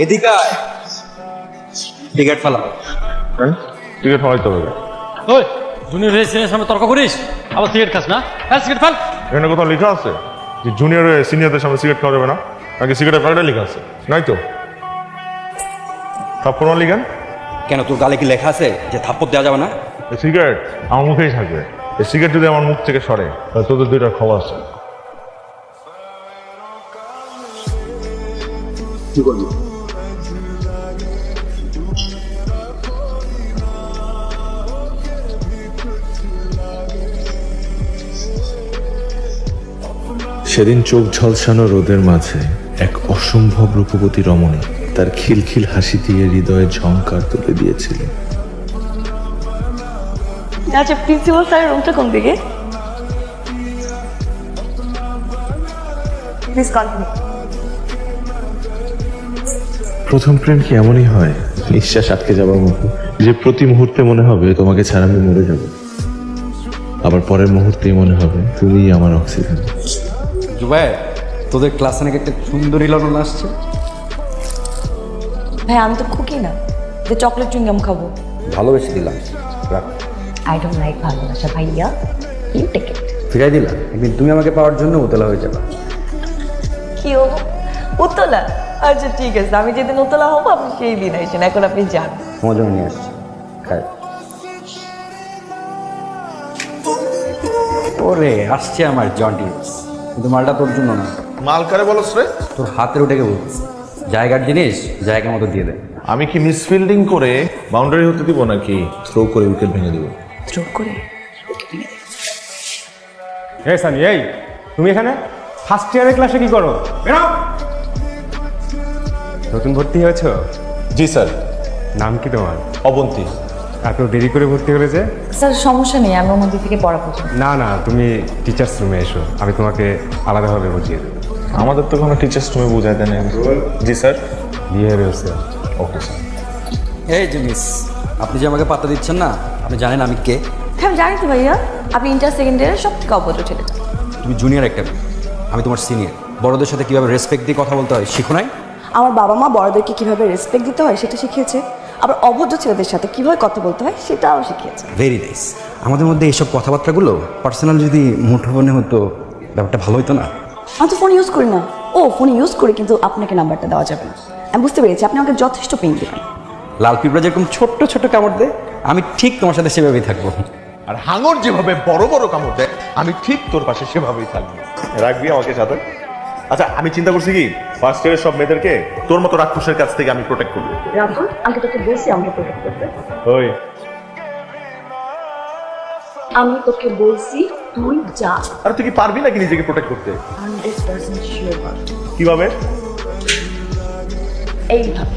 এদিকে টিকিট ফেলা। টিকিট হয়তো হবে। ওই জুনিয়র সিনিয়র সামনে তর্ক করিস, আবার সিগারেট খাস না? হ্যাঁ, সিগারেট ফেল। এখানে কোথাও লেখা আছে যে জুনিয়র সিনিয়রদের সামনে সিগারেট খাওয়া যাবে না? নাকি সিগারেটের প্যাকেটে লেখা আছে? নাই তো। থাপ্পড় মারলি কেন? কেন, তোর গালে কি লেখা আছে যে থাপ্পড় দেওয়া যাবে না? এই সিগারেট আমার মুখেই থাকবে। এই সিগারেট যদি আমার মুখ থেকে সরে তাহলে তোদের দুইটার খবর আছে। কি করবি? সেদিন চোখ ঝলসানো রোদের মাঝে এক অসম্ভব রূপবতী রমণী তার খিলখিল হাসি দিয়ে হৃদয়ে ঝংকার তুলে দিয়েছিল। আচ্ছা, প্রিন্সিপাল স্যারের রুমটা কোন দিকে? Please continue. প্রথম প্রেম কি এমনই হয়, নিঃশ্বাস আটকে যাবার মতো, যে প্রতি মুহূর্তে মনে হবে তোমাকে ছাড়া আমি মরে যাব, আবার পরের মুহূর্তেই মনে হবে তুমি আমার অক্সিজেন। জুবাই, তোদের ক্লাসে নাকি একটা সুন্দরী লড়ন আসছে। ভাই, আমি তো খুকি না যে চকলেট চুইংগাম খাবো। ভালোবেসে দিলাম, রাখ। আই ডোন্ট লাইক ভালোবাসা ভাইয়া, ইউ টেক ইট। ফিরাই দিলাম, একদিন তুমি আমাকে পাওয়ার জন্য উতলা হয়ে যাবে। কি হবো? উতলা? আচ্ছা ঠিক আছে, আমি যেদিন উতলা হবো আপনি সেই দিন আসেন, এখন আপনি যান। মজা নিয়ে আসছি, খাই। ওরে আসছে আমার জন্ডিস, কিন্তু মালটা তোর জন্য না। মাল কারে বলস রে? তোর হাতের উঠে বলছি, জায়গার জিনিস জায়গা মতো দিয়ে দে। আমি কি মিস ফিল্ডিং করে বাউন্ডারি হতে দিব নাকি থ্রো করে উইকেট ভেঙে দিব? স্ট্রোক করে। এই সানি, এই তুমি এখানে ফার্স্ট ইয়ারের ক্লাসে কি করো? বেরো। নতুন ভর্তি হয়েছো? জি স্যার। নাম কি তোমার? অবন্তী। এত দেরি করে ভর্তি হলে যে? স্যার সমস্যা নেই, আমি মধ্যে থেকে পড়া পছন্দ। না না, তুমি টিচার্স রুমে এসো, আমি তোমাকে আলাদাভাবে বুঝিয়ে দেবো। আমাদের তো কোনো টিচার্স তুমি বুঝাই দেন। জি স্যার। বিয়ে হয়েছে? Okay sir. এই জিনিস, আপনি যে আমাকে পাত্তা দিচ্ছেন না, আপনি জানেন আমি কে? হ্যাঁ, আমি জানি তো ভাইয়া, আপনি ইন্টার সেকেন্ড ইয়ারের সব থেকে অভদ্র ছেলেটা। তুমি জুনিয়র একটা মেয়ে, আমি তোমার সিনিয়র। বড়দের সাথে কিভাবে রেসপেক্ট দিয়ে কথা বলতে হয় শিখো নাই? আমার বাবা মা বড়দেরকে কিভাবে রেসপেক্ট দিতে হয় সেটা শিখিয়েছে, আবার অভদ্র ছেলেদের সাথে কিভাবে কথা বলতে হয় সেটাও শিখিয়েছে। Very nice. আমাদের মধ্যে এইসব কথাবার্তাগুলো পার্সোনাল যদি মুঠোফোনে হতো, ব্যাপারটা ভালো হতো না? আমি তো ফোন ইউজ করি না। ও, ফোন ইউজ করি, কিন্তু আপনাকে নাম্বারটা দেওয়া যাবে না। আমি বুঝতে পেরেছি, আপনি আমাকে যথেষ্ট পেইন দেবেন। লাল পিঁপড়া যেরকম ছোট্ট ছোট্ট কামড় দেয়, আমি ঠিক তোমার সাথে সেভাবেই থাকবো। আর হাঙর যেভাবে বড় বড় কামড় দেয়, আমি ঠিক তোর পাশে সেভাবেই থাকবো। রাখবি আমাকে সাথে? আচ্ছা, আমি চিন্তা করছি কি ফার্স্ট ইয়ারের সব মেয়েদেরকে তোর মতো রাক্ষসের কাছ থেকে আমি প্রোটেক্ট করবো। রাতুল, আমি তোকে বলছি আমাকে প্রোটেক্ট করতে। ওই আমি তোকে বলছি তুই যা। আর তুই কি পারবি নাকি নিজেকে প্রোটেক্ট করতে? 100% শিওর। কিভাবে? এইভাবে